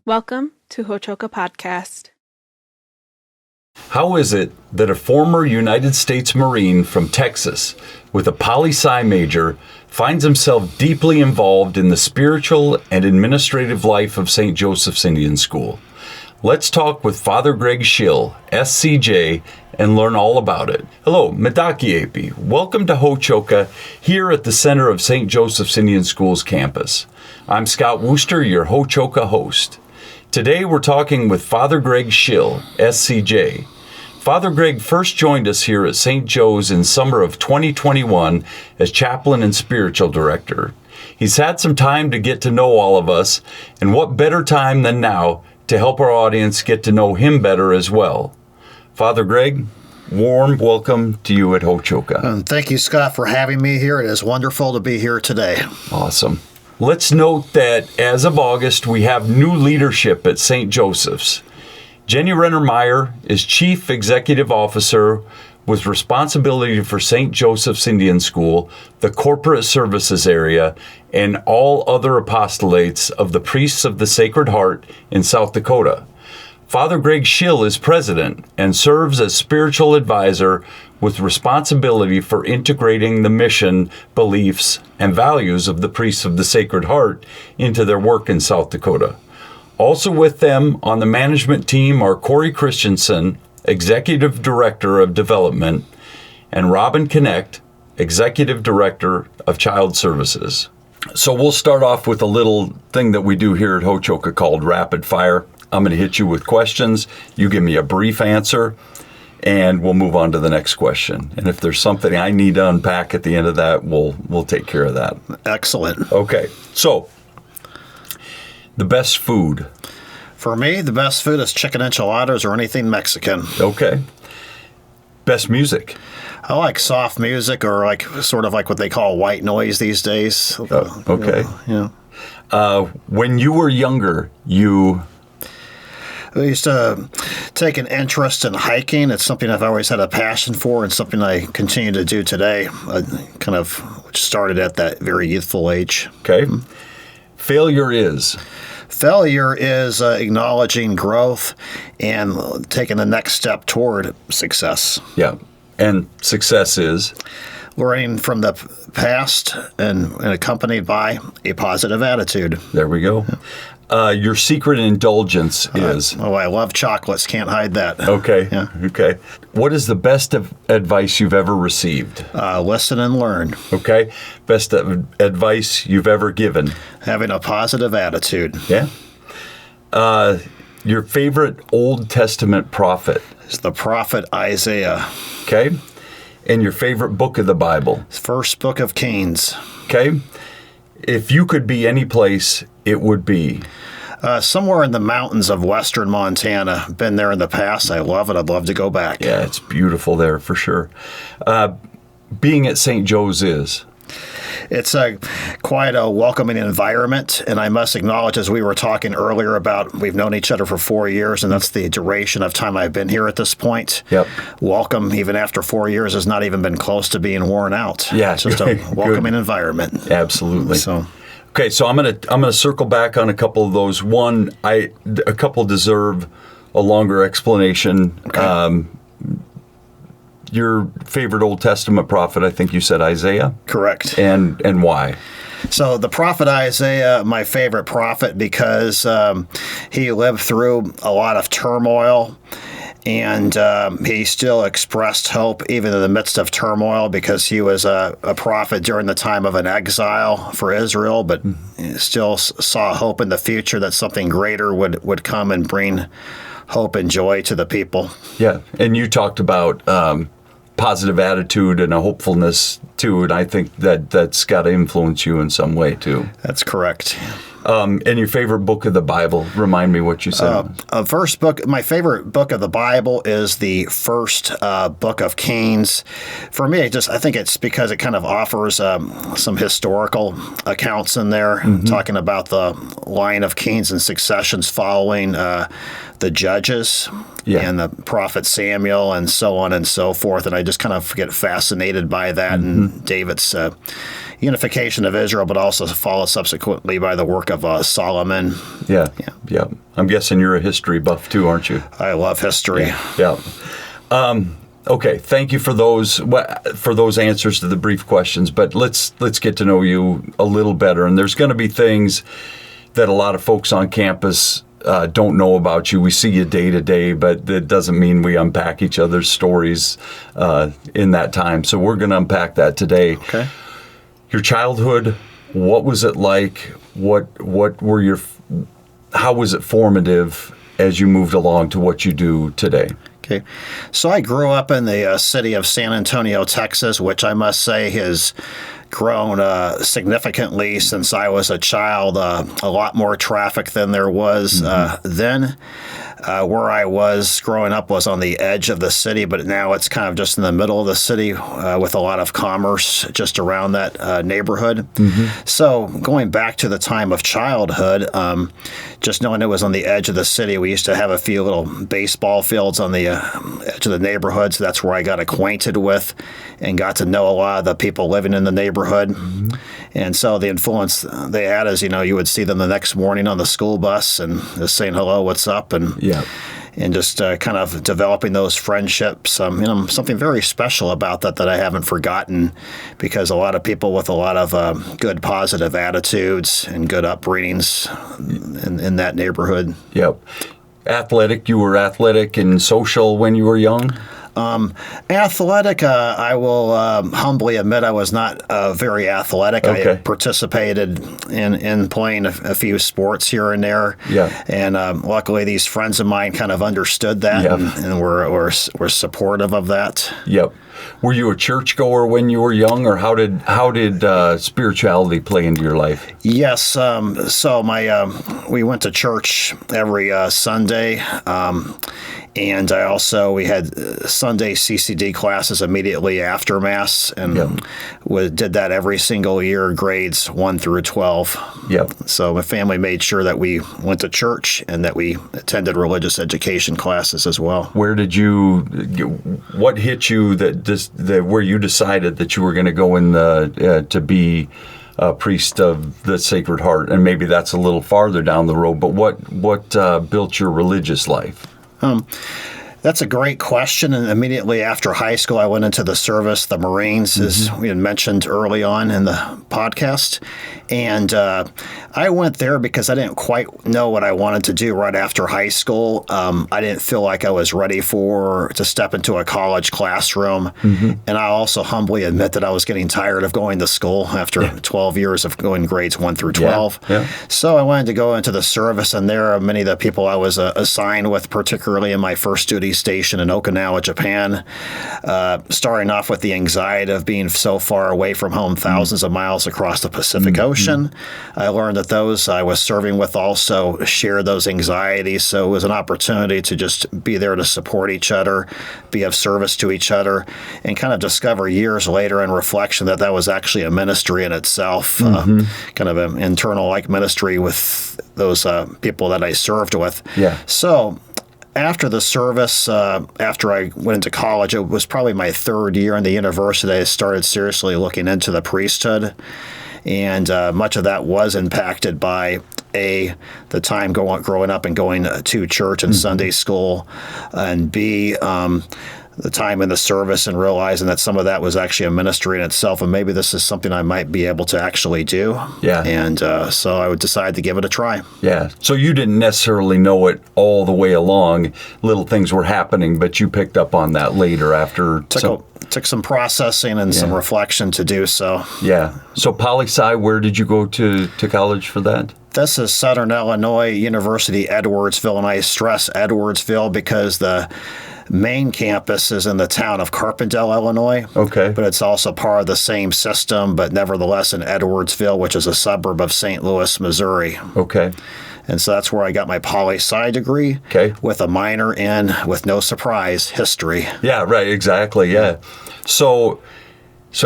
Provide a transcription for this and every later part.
Welcome to Hochoka Podcast. How is it that a former United States Marine from Texas with a Poly-Sci major finds himself deeply involved in the spiritual and administrative life of St. Joseph's Indian School? Let's talk with Father Greg Schill, SCJ, and learn all about it. Hello, Medakiepi. Welcome to Hochoka here at the center of St. Joseph's Indian School's campus. I'm Scott Wooster, your Hochoka host. Today we're talking with Father Greg Schill, SCJ. Father Greg first joined us here at St. Joe's in summer of 2021 as chaplain and spiritual director. He's had some time to get to know all of us, and what better time than now to help our audience get to know him better as well. Father Greg, warm welcome to you at Hochoka. Thank you, Scott, for having me here. It is wonderful to be here today. Awesome. Let's note that as of August, we have new leadership at St. Joseph's. Jenny Renner-Meyer is Chief Executive Officer with responsibility for St. Joseph's Indian School, the corporate services area, and all other apostolates of the Priests of the Sacred Heart in South Dakota. Father Greg Schill is president and serves as spiritual advisor with responsibility for integrating the mission, beliefs, and values of the Priests of the Sacred Heart into their work in South Dakota. Also with them on the management team are Corey Christensen, Executive Director of Development, and Robin Connect, Executive Director of Child Services. So we'll start off with a little thing that we do here at Hochoka called Rapid Fire. I'm going to hit you with questions. You give me a brief answer, and we'll move on to the next question. And if there's something I need to unpack at the end of that, we'll take care of that. Excellent. Okay, so the best food. For me, the best food is chicken enchiladas or anything Mexican. Okay. Best music. I like soft music or like sort of like what they call white noise these days. Oh, okay. Yeah. When you were younger, I used to take an interest in hiking. It's something I've always had a passion for and something I continue to do today. I kind of started at that very youthful age. Okay. Failure is? Failure is acknowledging growth and taking the next step toward success. Yeah. And success is? Learning from the past and accompanied by a positive attitude. There we go. Your secret indulgence is? I love chocolates. Can't hide that. Okay. Yeah. Okay. What is the best advice you've ever received? Listen and learn. Okay. Best advice you've ever given? Having a positive attitude. Yeah. Your favorite Old Testament prophet? It's the prophet Isaiah. Okay. And your favorite book of the Bible? First book of Kings. Okay. If you could be any place, it would be? Somewhere in the mountains of western Montana. Been there in the past. I love it. I'd love to go back. Yeah, it's beautiful there for sure. Being at St. Joe's is? It's quite a welcoming environment, and I must acknowledge, as we were talking earlier about, we've known each other for 4 years, and that's the duration of time I've been here at this point. Yep. Welcome, even after 4 years, has not even been close to being worn out. Yeah, it's just a welcoming environment. Absolutely. So, okay, so I'm gonna circle back on a couple of those. One, a couple deserve a longer explanation. Okay. Your favorite Old Testament prophet, I think you said Isaiah? Correct. And why? So the prophet Isaiah, my favorite prophet, because he lived through a lot of turmoil, and he still expressed hope even in the midst of turmoil, because he was a prophet during the time of an exile for Israel, but still saw hope in the future that something greater would come and bring hope and joy to the people. Yeah, and you talked about positive attitude and a hopefulness too, and I think that's got to influence you in some way too. That's correct. And your favorite book of the Bible? Remind me what you said. First book. My favorite book of the Bible is the first book of Kings. For me, I think it's because it kind of offers some historical accounts in there, talking about the line of kings and successions following the judges and the prophet Samuel and so on and so forth. And I just kind of get fascinated by that and David's unification of Israel, but also followed subsequently by the work of Solomon. Yeah. Yeah. I'm guessing you're a history buff too, aren't you? I love history. Yeah. Okay. Thank you for those answers to the brief questions. But let's get to know you a little better. And there's going to be things that a lot of folks on campus don't know about you. We see you day to day, but that doesn't mean we unpack each other's stories in that time. So we're going to unpack that today. Okay. Your childhood, what was it like? How was it formative as you moved along to what you do today? Okay. So I grew up in the city of San Antonio, Texas, which I must say has grown significantly since I was a child. A lot more traffic than there was then. Where I was growing up was on the edge of the city, but now it's kind of just in the middle of the city with a lot of commerce just around that neighborhood. So going back to the time of childhood, just knowing it was on the edge of the city, we used to have a few little baseball fields on the edge of the neighborhood. So that's where I got acquainted with and got to know a lot of the people living in the neighborhood. And so the influence they had is, you would see them the next morning on the school bus and just saying, hello, what's up? And just kind of developing those friendships. Something very special about that I haven't forgotten, because a lot of people with a lot of good positive attitudes and good upbringings in that neighborhood. Yep. Athletic, you were athletic and social when you were young? Athletic, I will humbly admit I was not very athletic. Okay. I participated in playing a few sports here and there. Yeah. And luckily these friends of mine kind of understood that and were supportive of that. Yep. Were you a churchgoer when you were young, or how did spirituality play into your life? Yes. So we went to church every Sunday. And we had Sunday CCD classes immediately after Mass, and we did that every single year, grades 1 through 12. Yep. So my family made sure that we went to church and that we attended religious education classes as well. What hit you where you decided that you were going to go in to be a priest of the Sacred Heart? And maybe that's a little farther down the road, but what built your religious life? That's a great question. And immediately after high school, I went into the service, the Marines, as we had mentioned early on in the podcast. And I went there because I didn't quite know what I wanted to do right after high school. I didn't feel like I was ready to step into a college classroom. And I also humbly admit that I was getting tired of going to school after 12 years of going grades 1 through 12. So I wanted to go into the service, and there are many of the people I was assigned with, particularly in my first duty station in Okinawa, Japan, starting off with the anxiety of being so far away from home, thousands of miles across the Pacific Ocean. I learned that those I was serving with also shared those anxieties, so it was an opportunity to just be there to support each other, be of service to each other, and kind of discover years later in reflection that was actually a ministry in itself, kind of an internal ministry with those people that I served with. So after the service, after I went into college, it was probably my third year in the university, I started seriously looking into the priesthood. And much of that was impacted by the time growing up and going to church and Sunday school, and B, the time in the service and realizing that some of that was actually a ministry in itself, and maybe this is something I might be able to actually do. And so I would decide to give it a try. So you didn't necessarily know it all the way along. Little things were happening, but you picked up on that later after. Took some processing and some reflection to do so. So Poly-Sci, where did you go to college for that? This is Southern Illinois University, Edwardsville, and I stress Edwardsville because the main campus is in the town of Carpendale, Illinois. Okay. But it's also part of the same system, but nevertheless in Edwardsville, which is a suburb of St. Louis, Missouri. Okay. And so that's where I got my Poly-Sci degree, with a minor in, with no surprise, history. Exactly. So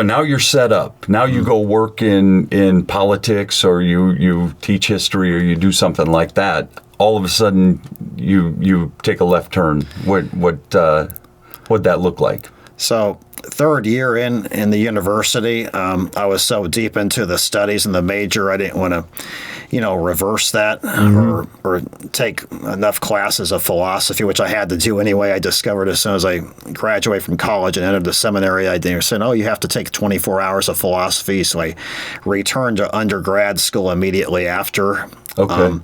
now you're set up. Now you go work in politics, or you teach history, or you do something like that. All of a sudden, you take a left turn. What'd that look like? So third year in the university, I was so deep into the studies and the major, I didn't want to reverse that or take enough classes of philosophy, which I had to do anyway. I discovered as soon as I graduated from college and entered the seminary, they said, you have to take 24 hours of philosophy. So I returned to undergrad school immediately after. Okay.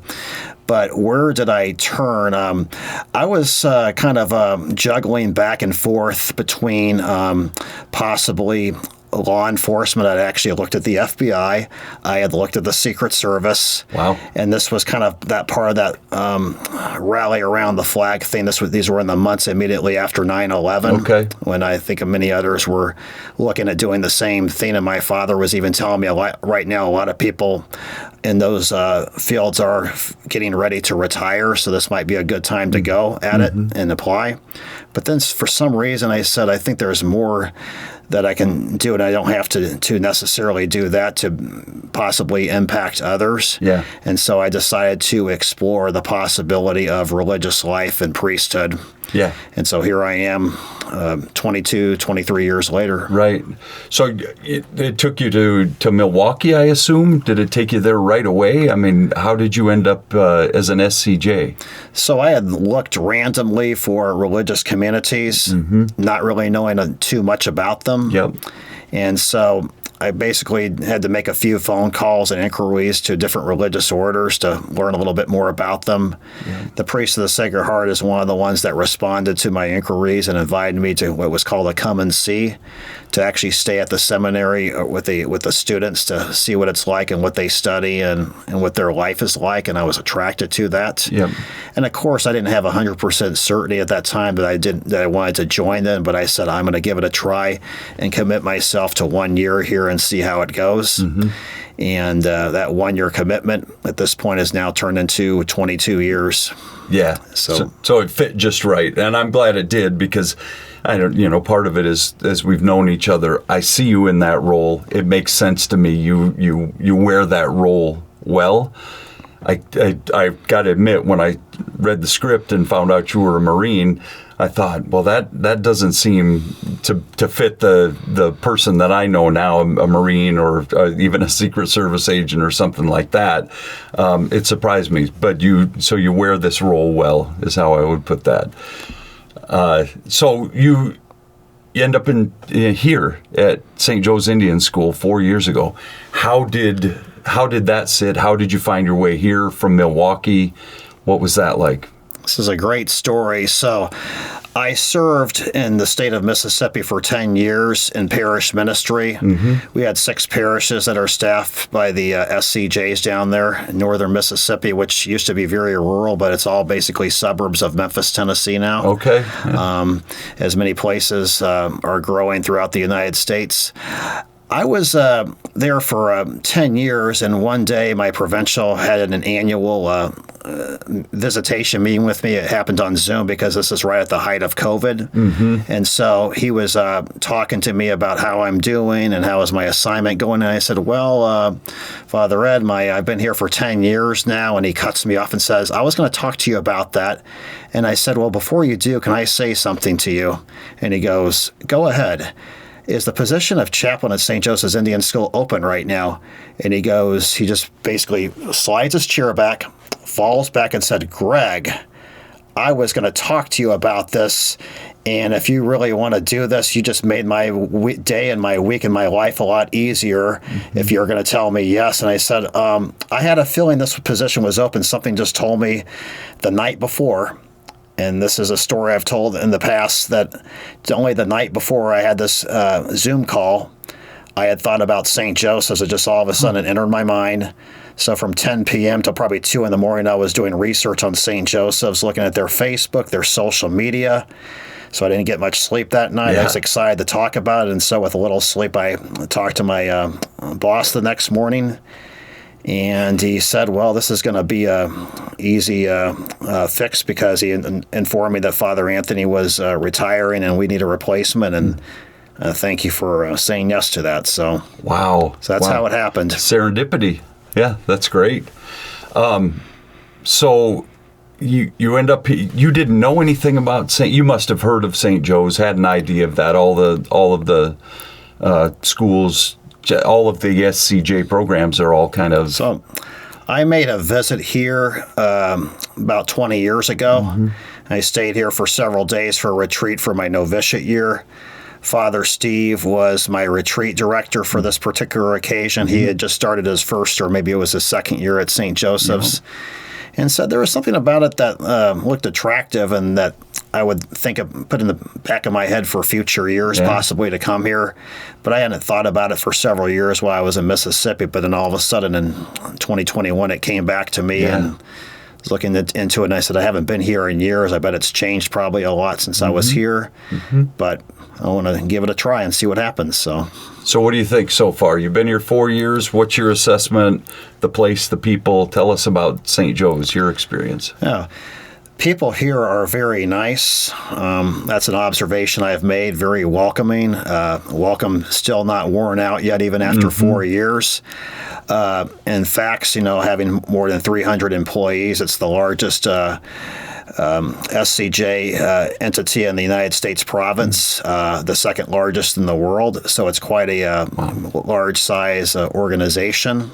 But where did I turn? I was kind of juggling back and forth between possibly law enforcement. I'd actually looked at the FBI. I had looked at the Secret Service. Wow. And this was kind of that part of that rally around the flag thing. These were in the months immediately after 9/11. Okay. When I think many others were looking at doing the same thing. And my father was even telling me right now a lot of people in those fields are getting ready to retire. So this might be a good time to go at it and apply. But then for some reason I said, I think there's more that I can do, and I don't have to necessarily do that to possibly impact others. Yeah. And so I decided to explore the possibility of religious life and priesthood. Yeah. And so here I am, 23 years later. Right. So it took you to Milwaukee, I assume? Did it take you there right away? I mean, how did you end up as an SCJ? So I had looked randomly for religious communities, not really knowing too much about them. Yep. And so I basically had to make a few phone calls and inquiries to different religious orders to learn a little bit more about them. Yeah. The Priest of the Sacred Heart is one of the ones that responded to my inquiries and invited me to what was called a come and see, to actually stay at the seminary with the students to see what it's like and what they study and what their life is like. And I was attracted to that. Yep. And of course, I didn't have 100% certainty at that time that I wanted to join them, but I said I'm going to give it a try and commit myself to 1 year here and see how it goes. And that 1 year commitment at this point has now turned into 22 years. Yeah. So it fit just right. And I'm glad it did, because part of it is, as we've known each other, I see you in that role. It makes sense to me. You wear that role well. I got to admit, when I read the script and found out you were a Marine, I thought, well, that doesn't seem to fit the person that I know now, a Marine or even a Secret Service agent or something like that. It surprised me. But you wear this role well, is how I would put that. So you end up in here at St. Joe's Indian School 4 years ago. How did that sit? How did you find your way here from Milwaukee? What was that like? This is a great story. So I served in the state of Mississippi for 10 years in parish ministry. We had 6 parishes that are staffed by the SCJs down there in northern Mississippi, which used to be very rural, but it's all basically suburbs of Memphis, Tennessee now. Okay. As many places are growing throughout the United States. I was there for 10 years, and one day my provincial had an annual visitation meeting with me. It happened on Zoom because this is right at the height of COVID. And so he was talking to me about how I'm doing and how is my assignment going. And I said, well, Father Ed, I've been here for 10 years now. And he cuts me off and says, I was going to talk to you about that. And I said, well, before you do, can I say something to you? And he goes, go ahead. Is the position of chaplain at St. Joseph's Indian School open right now? And he just basically slides his chair back, falls back and said, Greg, I was going to talk to you about this. And if you really want to do this, you just made my day and my week and my life a lot easier if you're going to tell me yes. And I said, I had a feeling this position was open. Something just told me the night before. And this is a story I've told in the past, that only the night before I had this Zoom call, I had thought about St. Joseph's. It just all of a sudden entered my mind. So from 10 p.m. to probably 2 in the morning, I was doing research on St. Joseph's, looking at their Facebook, their social media. So I didn't get much sleep that night. Yeah. I was excited to talk about it. And so with a little sleep, I talked to my boss the next morning. And he said, well, this is going to be a easy fix, because he informed me that Father Anthony was retiring and we need a replacement. And thank you for saying yes to that. So wow. So that's how it happened. Serendipity. Yeah, that's great. So you end up, you didn't know anything about you must have heard of St. Joe's, had an idea of that, all of the schools, all of the SCJ programs are all kind of... So I made a visit here about 20 years ago. I stayed here for several days for a retreat for my novitiate year. Father Steve was my retreat director for this particular occasion. He had just started his first, or maybe it was his second year at St. Joseph's, and said there was something about it that looked attractive and that I would think of put in the back of my head for future years, possibly to come here. But I hadn't thought about it for several years while I was in Mississippi. But then all of a sudden in 2021, it came back to me and I was looking into it, and I said, I haven't been here in years. I bet it's changed probably a lot since I was here. But I want to give it a try and see what happens. So what do you think so far? You've been here 4 years. What's your assessment, the place, the people? Tell us about St. Joe's, your experience. Yeah. People here are very nice. That's an observation I've made, very welcoming. Welcome, still not worn out yet, even after 4 years. In fact, having more than 300 employees, it's the largest SCJ entity in the United States province, the second largest in the world. So it's quite a large size organization.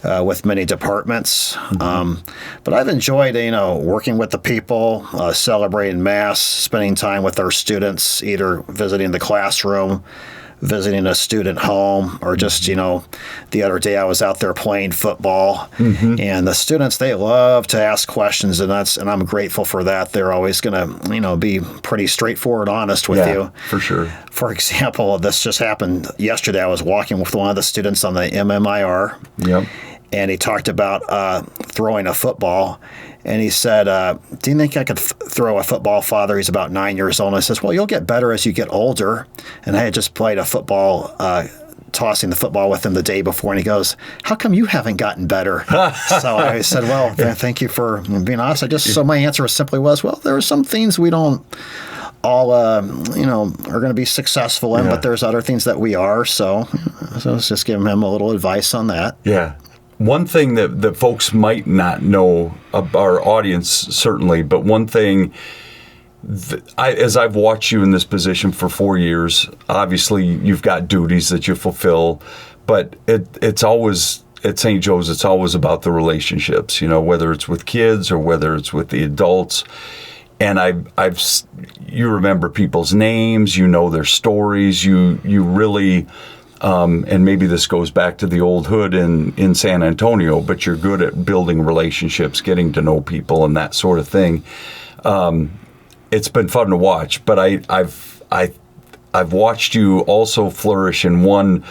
With many departments. But I've enjoyed, working with the people, celebrating Mass, spending time with our students, either visiting the classroom, visiting a student home, or just, the other day I was out there playing football. And the students, they love to ask questions, and I'm grateful for that. They're always going to, be pretty straightforward, honest with you. For sure. For example, this just happened yesterday. I was walking with one of the students on the MMIR. And he talked about throwing a football. And he said, do you think I could throw a football, Father? He's about 9 years old. And I says, well, you'll get better as you get older. And I had just played a football, tossing the football with him the day before. And he goes, how come you haven't gotten better? So I said, well, thank you for being honest. So my answer simply was, well, there are some things we don't all, are going to be successful in, but there's other things that we are. So I was just giving him a little advice on that. Yeah. One thing that folks might not know of our audience, certainly, but one thing, as I've watched you in this position for 4 years, obviously you've got duties that you fulfill, but it's always, at St. Joe's, it's always about the relationships, whether it's with kids or whether it's with the adults. And you remember people's names, their stories, you really... and maybe this goes back to the old hood in San Antonio, but you're good at building relationships, getting to know people, and that sort of thing. It's been fun to watch, but I've watched you also flourish in one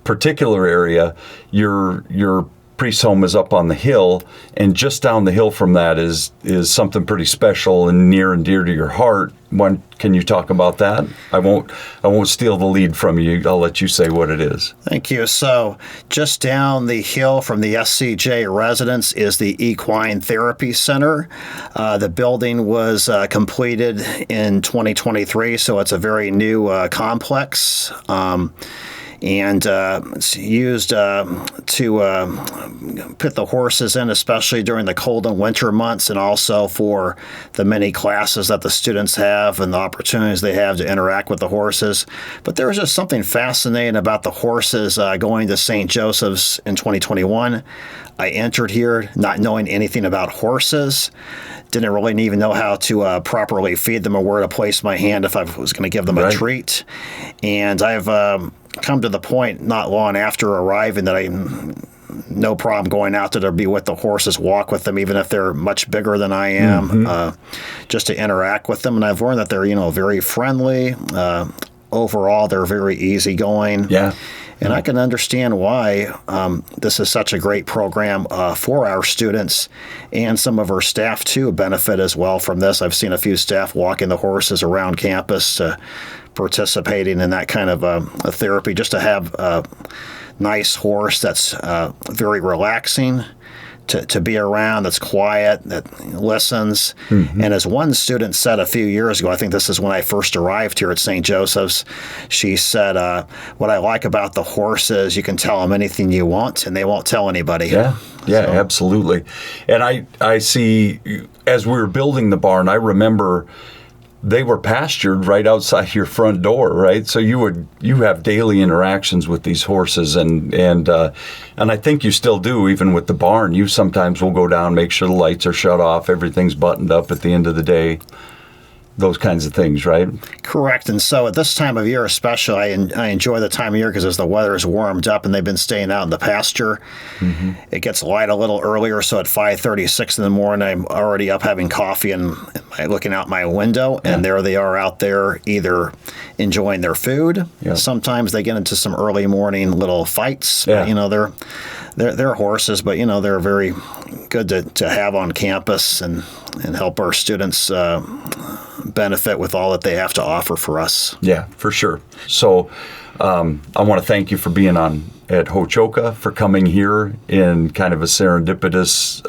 particular area. Your priest's home is up on the hill, and just down the hill from that is something pretty special and near and dear to your heart. Can you talk about that? I won't steal the lead from you. I'll let you say what it is. Thank you. So just down the hill from the SCJ residence is the Equine Therapy Center. The building was completed in 2023, so it's a very new complex. And it's used to put the horses in, especially during the cold and winter months, and also for the many classes that the students have and the opportunities they have to interact with the horses. But there was just something fascinating about the horses going to St. Joseph's in 2021. I entered here not knowing anything about horses. Didn't really even know how to properly feed them or where to place my hand if I was going to give them a treat. And I've come to the point not long after arriving that I no problem going out there to be with the horses, walk with them, even if they're much bigger than I am, just to interact with them. And I've learned that they're, very friendly. Overall, they're very easygoing. Yeah. And I can understand why this is such a great program for our students, and some of our staff, too, benefit as well from this. I've seen a few staff walking the horses around campus, participating in that kind of a therapy, just to have a nice horse that's very relaxing to be around, that's quiet, that listens. And as one student said a few years ago, I think this is when I first arrived here at St. Joseph's, she said, what I like about the horse is you can tell them anything you want and they won't tell anybody. Yeah, absolutely. And I see, as we were building the barn, I remember they were pastured right outside your front door, right? So you have daily interactions with these horses, and I think you still do, even with the barn. You sometimes will go down, make sure the lights are shut off, everything's buttoned up at the end of the day. Those kinds of things, right? Correct. And so at this time of year especially, I enjoy the time of year because as the weather is warmed up and they've been staying out in the pasture, it gets light a little earlier. So at 5:36 in the morning, I'm already up having coffee and looking out my window, and there they are out there either enjoying their food. Yeah. Sometimes they get into some early morning little fights. Yeah. You know, they're horses, but, you know, they're very good to have on campus and help our students benefit with all that they have to offer for us. Yeah, for sure. So I want to thank you for being on at Hochoka, for coming here in kind of a serendipitous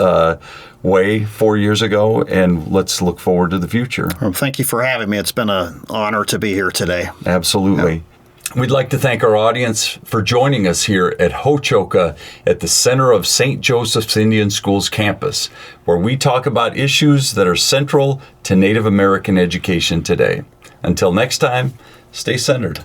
way 4 years ago, and let's look forward to the future. Well, thank you for having me. It's been an honor to be here today. Absolutely. Yeah. We'd like to thank our audience for joining us here at Hochoka at the center of St. Joseph's Indian Schools campus, where we talk about issues that are central to Native American education today. Until next time, stay centered.